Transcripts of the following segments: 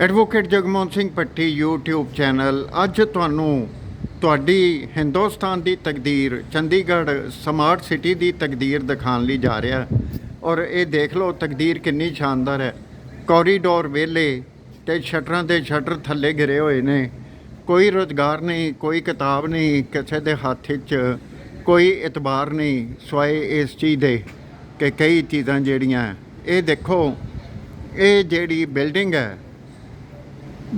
Advocate Jagmohan Singh Bhatti YouTube channel ਅੱਜ ਤੁਹਾਨੂੰ ਤੁਹਾਡੀ ਹਿੰਦੁਸਤਾਨ ਦੀ ਤਕਦੀਰ ਚੰਡੀਗੜ੍ਹ ਸਮਾਰਟ ਸਿਟੀ ਦੀ ਤਕਦੀਰ ਦਿਖਾਉਣ ਲਈ ਜਾ ਰਿਹਾ ਔਰ ਇਹ ਦੇਖ ਲਓ ਤਕਦੀਰ ਕਿੰਨੀ ਸ਼ਾਨਦਾਰ ਹੈ। ਕੋਰੀਡੋਰ ਵਿਹਲੇ ਤੇ ਸ਼ਟਰਾਂ ਦੇ ਸ਼ਟਰ ਥੱਲੇ ਗਿਰੇ ਹੋਏ ਨੇ। ਕੋਈ ਰੁਜ਼ਗਾਰ ਨਹੀਂ, ਕੋਈ ਕਿਤਾਬ ਨਹੀਂ, ਕਿਸੇ ਦੇ ਹੱਥ 'ਚ ਕੋਈ ਇਤਬਾਰ ਨਹੀਂ ਸਿਵਾਏ ਇਸ ਚੀਜ਼ ਦੇ ਕਿ ਕਈ ਚੀਜ਼ਾਂ ਜਿਹੜੀਆਂ ਇਹ ਦੇਖੋ, ਇਹ ਜਿਹੜੀ ਬਿਲਡਿੰਗ ਹੈ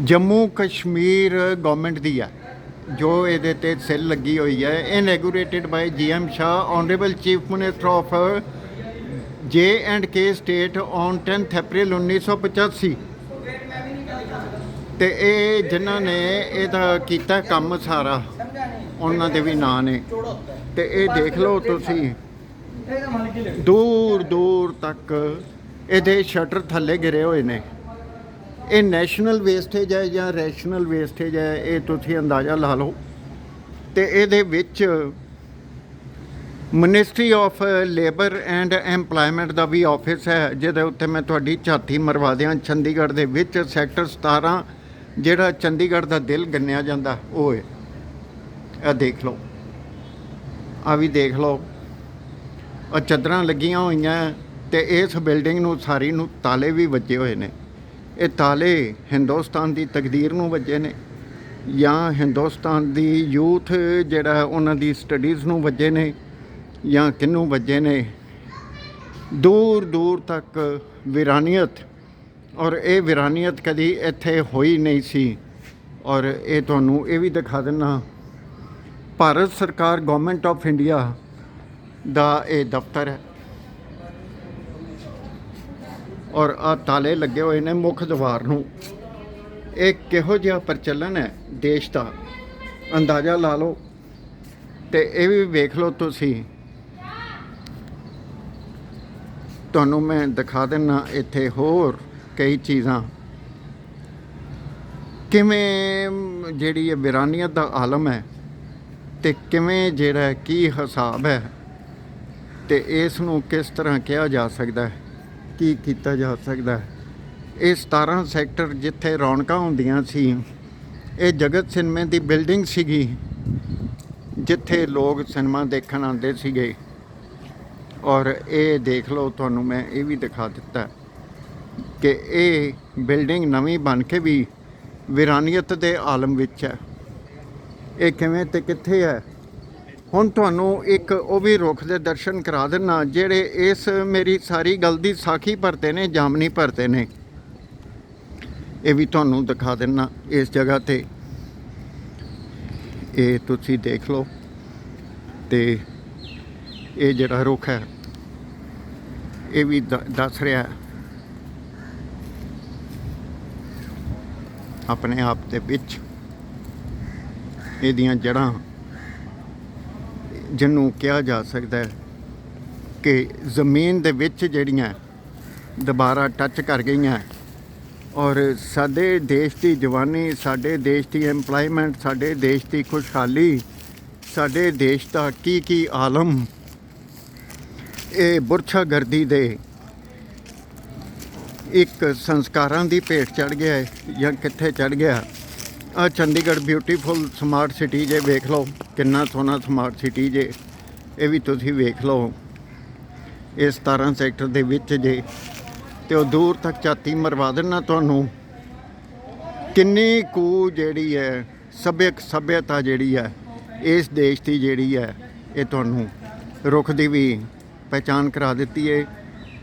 ਜੰਮੂ ਕਸ਼ਮੀਰ ਗਵਰਨਮੈਂਟ ਦੀ ਹੈ ਜੋ ਇਹਦੇ ਤੇ ਸਿਲ ਲੱਗੀ ਹੋਈ ਹੈ। ਇਨੈਗੂਰੇਟਿਡ ਬਾਈ GM Shah honourable chief minister of J&K state on 10 ਅਪ੍ਰੈਲ 1985। ਤੇ ਇਹ ਜਿਨ੍ਹਾਂ ਨੇ ਇਹਦਾ ਕੀਤਾ ਕੰਮ ਸਾਰਾ ਉਹਨਾਂ ਦੇ ਵੀ ਨਾਂ ਨੇ। ਤੇ ਇਹ ਦੇਖ ਲਓ ਤੁਸੀਂ ਦੂਰ ਦੂਰ ਤੱਕ ਇਹਦੇ ਸ਼ਟਰ ਥੱਲੇ ਗਿਰੇ ਹੋਏ ਨੇ। ਇਹ ਨੈਸ਼ਨਲ ਵੇਸਟੇਜ ਹੈ ਜਾਂ ਰੈਸ਼ਨਲ ਵੇਸਟੇਜ ਹੈ ਇਹ ਤੁਸੀਂ ਅੰਦਾਜ਼ਾ ਲਾ ਲਓ। ਤੇ ਇਹਦੇ ਵਿੱਚ ministry of labour and employment ਦਾ ਵੀ ਆਫਿਸ ਹੈ ਜਿਹਦੇ ਉੱਤੇ ਮੈਂ ਤੁਹਾਡੀ ਝਾਤੀ ਮਰਵਾ ਦਿਆਂ। ਚੰਡੀਗੜ੍ਹ ਦੇ ਵਿੱਚ ਸੈਕਟਰ 17 ਜਿਹੜਾ ਚੰਡੀਗੜ੍ਹ ਦਾ ਦਿਲ ਗਿਣਿਆ ਜਾਂਦਾ ਉਹ ਹੈ। ਇਹ ਦੇਖ ਲਓ, ਆ ਵੀ ਦੇਖ ਲਓ, ਆ ਚਾਦਰਾਂ ਲੱਗੀਆਂ ਹੋਈਆਂ ਤੇ ਇਸ ਬਿਲਡਿੰਗ ਨੂੰ ਸਾਰੀ ਨੂੰ ਤਾਲੇ ਵੀ ਵੱਜੇ ਹੋਏ ਨੇ। ਇਹ ਤਾਲੇ ਹਿੰਦੁਸਤਾਨ ਦੀ ਤਕਦੀਰ ਨੂੰ ਵੱਜੇ ਨੇ ਜਾਂ ਹਿੰਦੁਸਤਾਨ ਦੀ ਯੂਥ ਜਿਹੜਾ ਉਹਨਾਂ ਦੀ ਸਟੱਡੀਜ਼ ਨੂੰ ਵੱਜੇ ਨੇ ਜਾਂ ਕਿਹਨੂੰ ਵੱਜੇ ਨੇ। ਦੂਰ ਦੂਰ ਤੱਕ ਵਿਰਾਨੀਅਤ, ਔਰ ਇਹ ਵਿਰਾਨੀਅਤ ਕਦੀ ਇੱਥੇ ਹੋਈ ਨਹੀਂ ਸੀ। ਔਰ ਇਹ ਤੁਹਾਨੂੰ ਇਹ ਵੀ ਦਿਖਾ ਦਿੰਦਾ, ਭਾਰਤ ਸਰਕਾਰ ਗਵਰਨਮੈਂਟ ਆਫ ਇੰਡੀਆ ਦਾ ਇਹ ਦਫ਼ਤਰ ਹੈ ਔਰ ਆ ਤਾਲੇ ਲੱਗੇ ਹੋਏ ਨੇ ਮੁੱਖ ਦੀਵਾਰ ਨੂੰ। ਇਹ ਕਿਹੋ ਜਿਹਾ ਪ੍ਰਚਲਨ ਹੈ ਦੇਸ਼ ਦਾ ਅੰਦਾਜ਼ਾ ਲਾ ਲਓ। ਤੇ ਇਹ ਵੀ ਵੇਖ ਲਓ ਤੁਸੀਂ, ਤੁਹਾਨੂੰ ਮੈਂ ਦਿਖਾ ਦਿੰਦਾ ਇੱਥੇ ਹੋਰ ਕਈ ਚੀਜ਼ਾਂ ਕਿਵੇਂ ਜਿਹੜੀ ਇਹ ਵਿਰਾਨੀਅਤ ਦਾ ਆਲਮ ਹੈ ਤੇ ਕਿਵੇਂ ਜਿਹੜਾ ਕੀ ਹਿਸਾਬ ਹੈ ਤੇ ਇਸ ਨੂੰ ਕਿਸ ਤਰ੍ਹਾਂ ਕਿਹਾ ਜਾ ਸਕਦਾ ਹੈ, ਕੀ ਕੀਤਾ ਜਾ ਸਕਦਾ ਹੈ। ਇਹ 17 ਸੈਕਟਰ ਜਿੱਥੇ ਰੌਣਕਾਂ ਹੁੰਦੀਆਂ ਸੀ, ਇਹ ਜਗਤ ਸਿਨੇਮੇ ਦੀ ਬਿਲਡਿੰਗ ਸੀਗੀ ਜਿੱਥੇ ਲੋਕ ਸਿਨੇਮਾ ਦੇਖਣ ਆਉਂਦੇ ਸੀਗੇ। ਔਰ ਇਹ ਦੇਖ ਲਓ, ਤੁਹਾਨੂੰ ਮੈਂ ਇਹ ਵੀ ਦਿਖਾ ਦਿੱਤਾ ਕਿ ਇਹ ਬਿਲਡਿੰਗ ਨਵੀਂ ਬਣ ਕੇ ਵੀ ਵਿਰਾਨੀਅਤ ਦੇ ਆਲਮ ਵਿੱਚ ਹੈ। ਇਹ ਕਿਵੇਂ ਤੇ ਕਿੱਥੇ ਹੈ। ਹੁਣ ਤੁਹਾਨੂੰ ਇੱਕ ਉਹ ਵੀ ਰੁੱਖ ਦੇ ਦਰਸ਼ਨ ਕਰਾ ਦਿੰਦਾ ਜਿਹੜੇ ਇਸ ਮੇਰੀ ਸਾਰੀ ਗੱਲ ਦੀ ਸਾਖੀ ਭਰਦੇ ਨੇ, ਜਾਮਨੀ ਭਰਦੇ ਨੇ। ਇਹ ਵੀ ਤੁਹਾਨੂੰ ਦਿਖਾ ਦਿੰਦਾ ਇਸ ਜਗ੍ਹਾ ਤੇ। ਇਹ ਤੁਸੀਂ ਦੇਖ ਲਓ ਤੇ ਇਹ ਜਿਹੜਾ ਰੁੱਖ ਹੈ ਇਹ ਵੀ ਦੱਸ ਰਿਹਾ ਆਪਣੇ ਆਪ ਦੇ ਵਿੱਚ ਇਹਦੀਆਂ ਜੜ੍ਹਾਂ ਜਿਹਨੂੰ ਕਿਹਾ ਜਾ ਸਕਦਾ ਹੈ ਕਿ ਜ਼ਮੀਨ ਦੇ ਵਿੱਚ ਜਿਹੜੀਆਂ ਦੁਬਾਰਾ ਟੱਚ ਕਰ ਗਈਆਂ ਔਰ ਸਾਡੇ ਦੇਸ਼ ਦੀ ਜਵਾਨੀ, ਸਾਡੇ ਦੇਸ਼ ਦੀ ਐਮਪਲਾਇਮੈਂਟ, ਸਾਡੇ ਦੇਸ਼ ਦੀ ਖੁਸ਼ਹਾਲੀ, ਸਾਡੇ ਦੇਸ਼ ਦਾ ਕੀ ਆਲਮ ਇਹ ਬੁਰਛਾਗਰਦੀ ਦੇ ਇੱਕ ਸੰਸਕਾਰਾਂ ਦੀ ਭੇਟ ਚੜ੍ਹ ਗਿਆ ਹੈ ਜਾਂ ਕਿੱਥੇ ਚੜ੍ਹ ਗਿਆ। ਆ ਚੰਡੀਗੜ੍ਹ ਬਿਊਟੀਫੁਲ ਸਮਾਰਟ ਸਿਟੀ ਜੇ ਵੇਖ ਲਓ, ਕਿੰਨਾ ਸੋਹਣਾ ਸਮਾਰਟ ਸਿਟੀ ਜੇ। ਇਹ ਵੀ ਤੁਸੀਂ ਵੇਖ ਲਓ, ਇਹ 17 ਸੈਕਟਰ ਦੇ ਵਿੱਚ ਜੇ। ਤੇ ਉਹ ਦੂਰ ਤੱਕ ਝਾਤੀ ਮਰਵਾ ਦੇਣਾ ਤੁਹਾਨੂੰ ਕਿੰਨੀ ਕੁ ਜਿਹੜੀ ਹੈ ਸੱਭਿਅਤਾ ਜਿਹੜੀ ਹੈ ਇਸ ਦੇਸ਼ ਦੀ ਜਿਹੜੀ ਹੈ ਇਹ ਤੁਹਾਨੂੰ ਰੁੱਖ ਦੀ ਵੀ ਪਹਿਚਾਣ ਕਰਾ ਦਿੱਤੀ ਹੈ।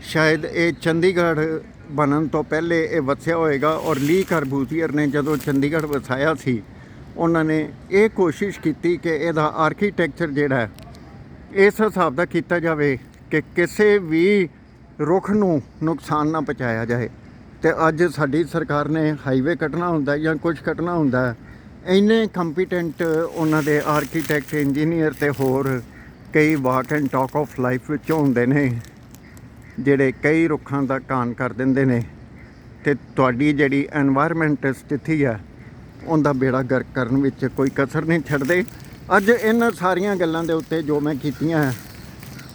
ਸ਼ਾਇਦ ਇਹ ਚੰਡੀਗੜ੍ਹ ਬਣਨ ਤੋਂ ਪਹਿਲੇ ਇਹ ਵਸਿਆ ਹੋਏਗਾ ਔਰ ਲੀ ਕਾਰਬੂਜ਼ੀਅਰ ਨੇ ਜਦੋਂ ਚੰਡੀਗੜ੍ਹ ਵਸਾਇਆ ਸੀ ਉਹਨਾਂ ਨੇ ਇਹ ਕੋਸ਼ਿਸ਼ ਕੀਤੀ ਕਿ ਇਹਦਾ ਆਰਕੀਟੈਕਚਰ ਜਿਹੜਾ ਇਸ ਹਿਸਾਬ ਦਾ ਕੀਤਾ ਜਾਵੇ ਕਿ ਕਿਸੇ ਵੀ ਰੁੱਖ ਨੂੰ ਨੁਕਸਾਨ ਨਾ ਪਹੁੰਚਾਇਆ ਜਾਏ। ਤੇ ਅੱਜ ਸਾਡੀ ਸਰਕਾਰ ਨੇ ਹਾਈਵੇ ਕੱਟਣਾ ਹੁੰਦਾ ਜਾਂ ਕੁਝ ਕੱਟਣਾ ਹੁੰਦਾ, ਇੰਨੇ ਕੰਪੀਟੈਂਟ ਉਹਨਾਂ ਦੇ ਆਰਕੀਟੈਕਟ, ਇੰਜੀਨੀਅਰ ਤੇ ਹੋਰ ਕਈ ਵਾਕ ਐਂਡ ਟਾਕ ਆਫ ਲਾਈਫ ਵਿੱਚੋਂ ਹੁੰਦੇ ਨੇ ਜਿਹੜੇ ਕਈ ਰੁੱਖਾਂ ਦਾ ਘਾਣ ਕਰ ਦਿੰਦੇ ਨੇ ਤੇ ਤੁਹਾਡੀ ਜਿਹੜੀ ਐਨਵਾਇਰਮੈਂਟ ਸਥਿਤੀ ਹੈ ਉਹਦਾ ਬੇੜਾ ਗਰਕ ਕਰਨ ਵਿੱਚ ਕੋਈ ਕਸਰ ਨਹੀਂ ਛੱਡਦੇ। ਅੱਜ ਇਹਨਾਂ ਸਾਰੀਆਂ ਗੱਲਾਂ ਦੇ ਉੱਤੇ ਜੋ ਮੈਂ ਕੀਤੀਆਂ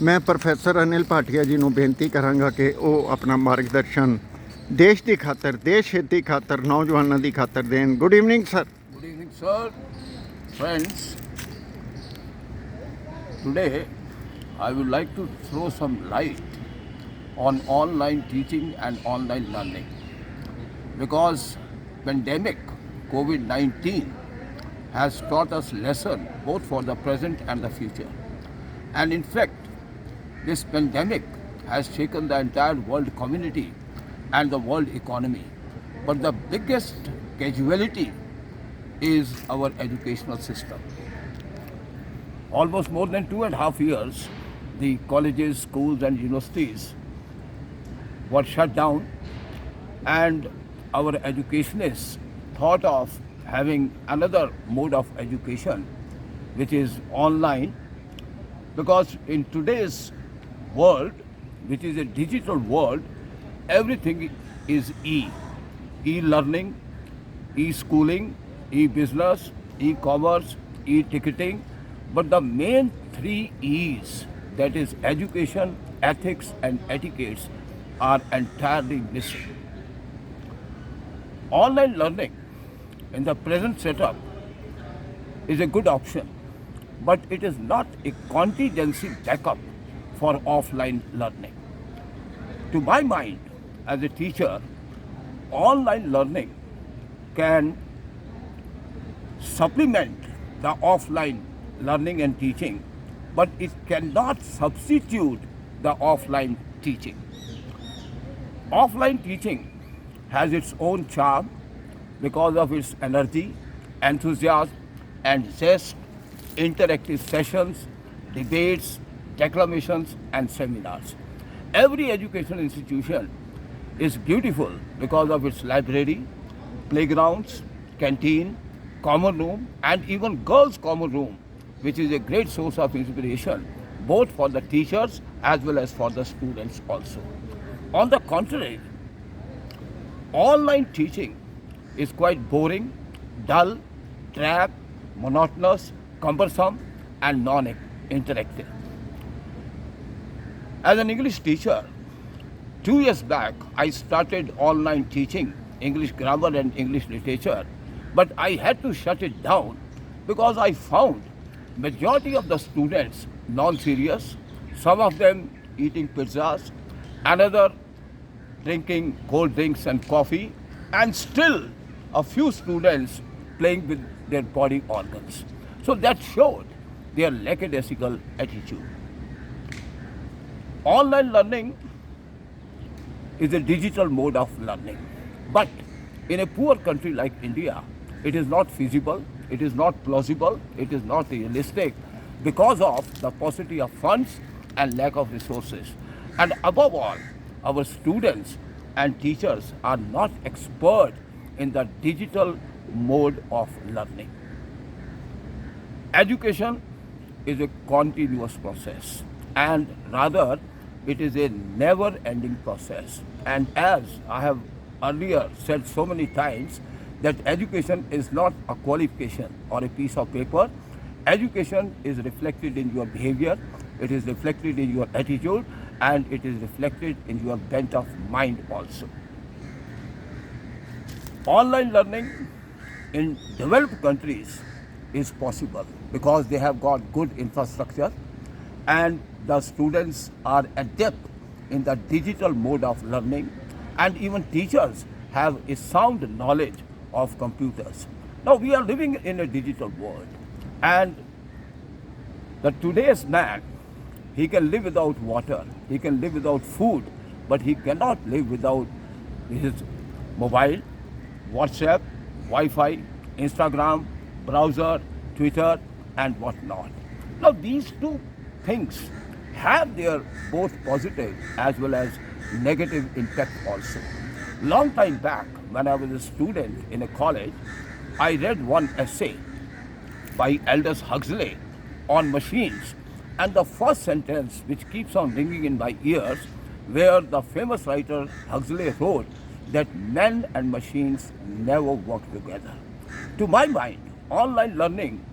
ਮੈਂ ਪ੍ਰੋਫੈਸਰ ਅਨਿਲ ਭਾਟੀਆ ਜੀ ਨੂੰ ਬੇਨਤੀ ਕਰਾਂਗਾ ਕਿ ਉਹ ਆਪਣਾ ਮਾਰਗਦਰਸ਼ਨ ਦੇਸ਼ ਦੀ ਖਾਤਰ ਦੇਸ਼ ਹਿੱਤ ਦੀ ਖਾਤਰ ਨੌਜਵਾਨਾਂ ਦੀ ਖਾਤਰ ਦੇਣ। Good evening sir. Good evening, sir. Friends, today I would like to throw some light on online teaching and online learning because pandemic COVID-19 has taught us lesson both for the present and the future. And in fact, this pandemic has shaken the entire world community and the world economy. But the biggest casualty is our educational system. Almost more than 2.5 years, the colleges, schools, and universities were shut down, and our educationists thought of having another mode of education, which is online, because in today's world, which is a digital world, everything is e-learning, e-schooling, e-business, e-commerce, e-ticketing. But the main 3 E's, that is education, ethics, and etiquettes, are entirely missing. Online learning in the present setup is a good option, but it is not a contingency backup for offline learning. To my mind, as a teacher, online learning can supplement the offline learning and teaching, but it cannot substitute the offline teaching. Offline teaching has its own charm because of its energy, enthusiasm, and zest, interactive sessions, debates, declamations, and seminars. Every educational institution is beautiful because of its library, playgrounds, canteen, common room, and even girls' common room, which is a great source of inspiration both for the teachers as well as for the students also. On the contrary, online teaching is quite boring, dull, drab, monotonous, cumbersome, and non-interactive. As an English teacher, 2 years back, I started online teaching English grammar and English literature, but I had to shut it down because I found majority of the students non-serious, some of them eating pizzas, another drinking cold drinks and coffee, and still a few students playing with their body organs. So that showed their lackadaisical attitude. Online learning is a digital mode of learning. But in a poor country like India, it is not feasible, it is not plausible, it is not realistic because of the paucity of funds and lack of resources. And above all, our students and teachers are not expert in the digital mode of learning. Education is a continuous process, and rather it is a never-ending process. And as I have earlier said so many times, that education is not a qualification or a piece of paper. Education is reflected in your behavior, it is reflected in your attitude, and it is reflected in your bent of mind also. Online learning in developed countries is possible because they have got good infrastructure and the students are adept in the digital mode of learning, and even teachers have a sound knowledge of computers. Now we are living in a digital world, and the today's man, he can live without water, he can live without food, but he cannot live without his mobile, WhatsApp, Wi-Fi, Instagram, browser, Twitter, and whatnot. Now these two things have their both positive as well as negative impact also. Long time back, when I was a student in a college, I read one essay by Aldous Huxley on machines, and the first sentence which keeps on ringing in my ears, where the famous writer Huxley wrote that men and machines never work together. To my mind, online learning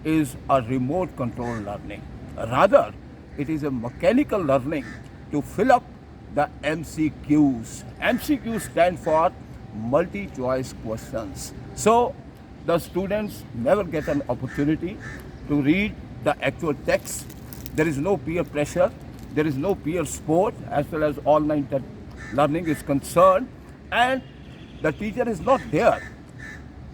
is a remote control learning. Rather, it is a mechanical learning to fill up the MCQs. MCQs stand for multi-choice questions. So the students never get an opportunity to read the actual text. There is no peer pressure. There is no peer support as well as online learning is concerned. And the teacher is not there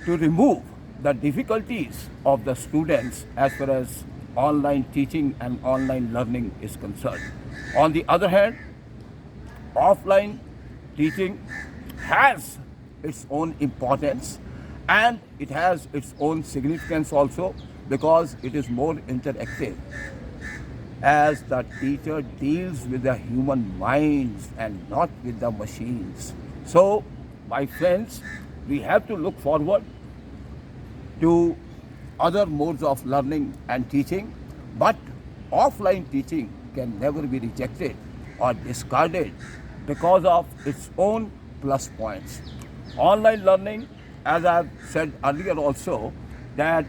to remove the difficulties of the students as far as online teaching and online learning is concerned. On the other hand, offline teaching has its own importance and it has its own significance also because it is more interactive as the teacher deals with the human minds and not with the machines. So, my friends, we have to look forward to other modes of learning and teaching, but offline teaching can never be rejected or discarded because of its own plus points. Online learning, as I've said earlier also, that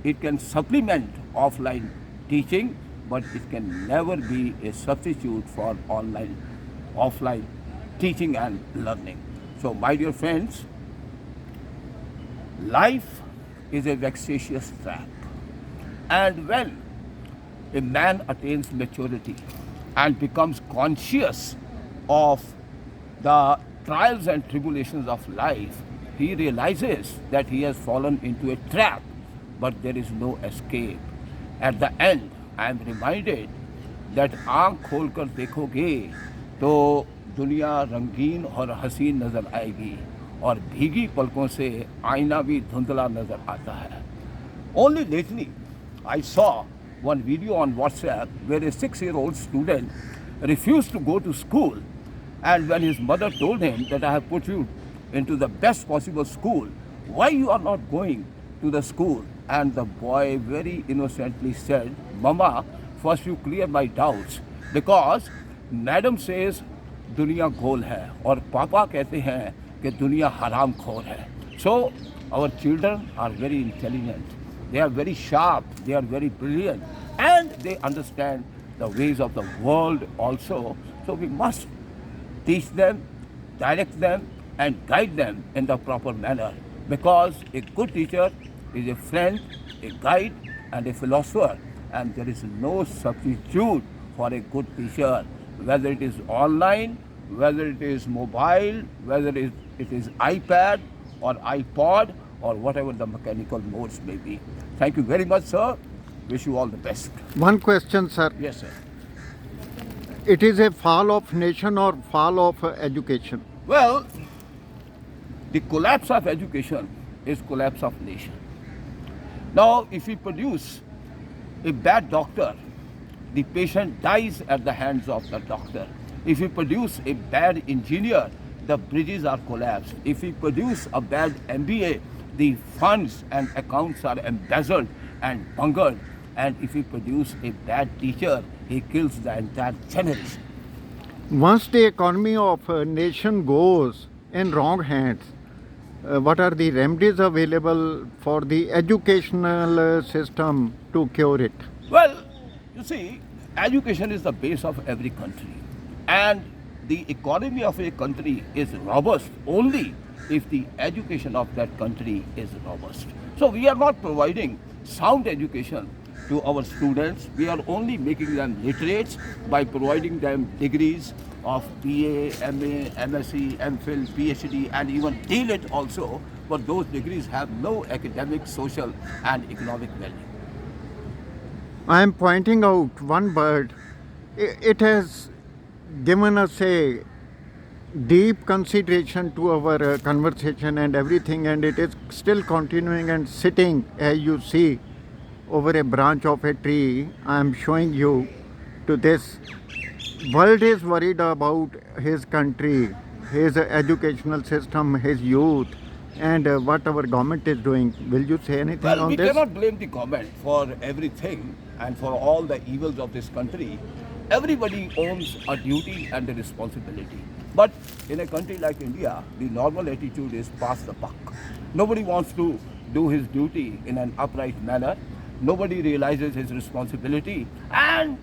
it can supplement offline teaching, but it can never be a substitute for offline teaching and learning. So, my dear friends, life is a vexatious trap. And when a man attains maturity and becomes conscious of the trials and tribulations of life, he realizes that he has fallen into a trap, but there is no escape. At the end, I am reminded that आँख खोल कर देखोगे तो दुनिया रंगीन और हसीन नज़र आएगी और भीगी पलकों से आईना भी धुंधला नज़र आता है. Only lately, I saw one video on WhatsApp where a 6-year-old student refused to go to school, and when his mother told him that I have put you into the best possible school, why you are not going to the school? And the boy very innocently said, Mama, first you clear my doubts because madam says दुनिया गोल है और पापा कहते हैं कि दुनिया हराम खोर है. So our children are very intelligent, they are very sharp, they are very brilliant and they understand the ways of the world also. So we must teach them, direct them and guide them in the proper manner because a good teacher is a friend, a guide and a philosopher, and there is no substitute for a good teacher, whether it is online, whether it is mobile, whether it is iPad or iPod or whatever the mechanical modes may be. Thank you very much, sir. Wish you all the best. One question, sir. Yes, sir. It is a fall of nation or fall of education? Well, the collapse of education is collapse of nation. Now, if we produce a bad doctor, the patient dies at the hands of the doctor. If we produce a bad engineer, the bridges are collapsed. If we produce a bad MBA, the funds and accounts are embezzled and bungled. And if we produce a bad teacher, he kills the entire generation. Once the economy of a nation goes in wrong hands, what are the remedies available for the educational system to cure it? Well, you see, education is the base of every country. And the economy of a country is robust only if the education of that country is robust. So we are not providing sound education to our students. We are only making them literates by providing them degrees of BA, MA, MSc, MPhil, PhD and even DLET also. But those degrees have no academic, social and economic value. I am pointing out one word. It has given us a deep consideration to our conversation and everything, and it is still continuing and sitting, as you see, over a branch of a tree. I am showing you to this. World is worried about his country, his educational system, his youth, and what our government is doing. Will you say anything Well, on we this? cannot blame the government for everything and for all the evils of this country. Everybody owns a duty and a responsibility. But in a country like India, the normal attitude is pass the buck. Nobody wants to do his duty in an upright manner. Nobody realizes his responsibility and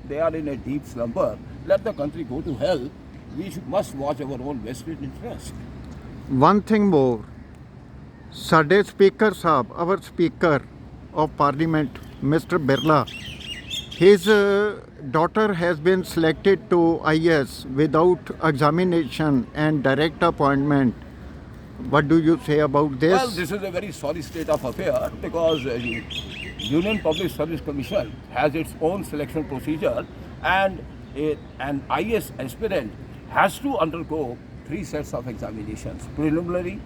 they are in a deep slumber. Let the country go to hell must watch our own vested interest. One thing more, ਸਾਡੇ speaker Sahib, our speaker of parliament, Mr. Birla, his daughter has been selected to IS without examination and direct appointment. What do you say about this? Well, this is a very sorry state of affair because Union Public Service Commission has its own selection procedure, and an IS aspirant has to undergo 3 sets of examinations: preliminary,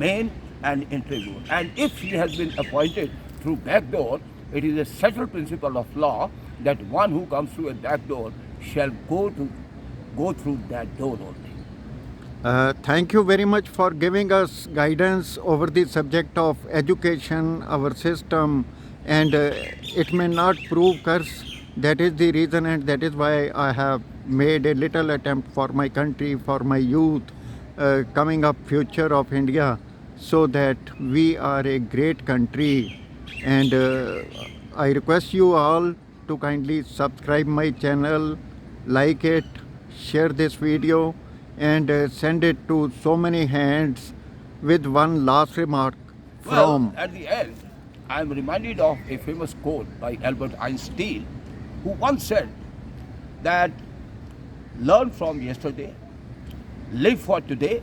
main, and interview. And if she has been appointed through back door, it is a settled principle of law that one who comes through a back door shall go through that door only. Thank you very much for giving us guidance over the subject of education, our system, and it may not prove curse. That is the reason, and that is why I have made a little attempt for my country, for my youth, coming up future of India, so that we are a great country. And I request you all to kindly subscribe my channel, like it, share this video, and send it to so many hands. With one last remark from Well, at the end, I am reminded of a famous quote by Albert Einstein, who once said that learn from yesterday, live for today,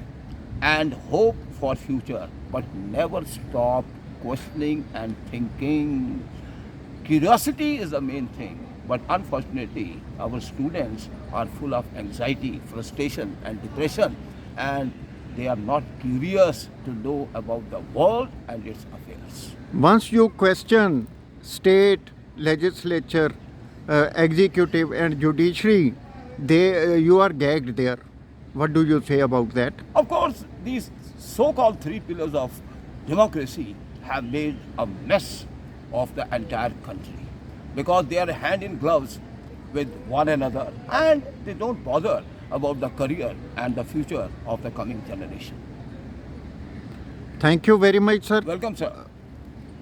and hope for future, but never stop questioning and thinking. Curiosity is the main thing, but unfortunately, our students are full of anxiety, frustration, and depression, and they are not curious to know about the world and its affairs. once you question state, legislature, executive, and judiciary, you are gagged there. What do you say about that? Of course, these so-called 3 pillars of democracy have made a mess of the entire country because they are hand in gloves with one another and they don't bother about the career and the future of the coming generation. Thank you very much, sir. Welcome, sir.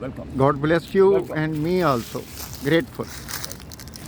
Welcome. God bless you. Welcome. And me also. Grateful.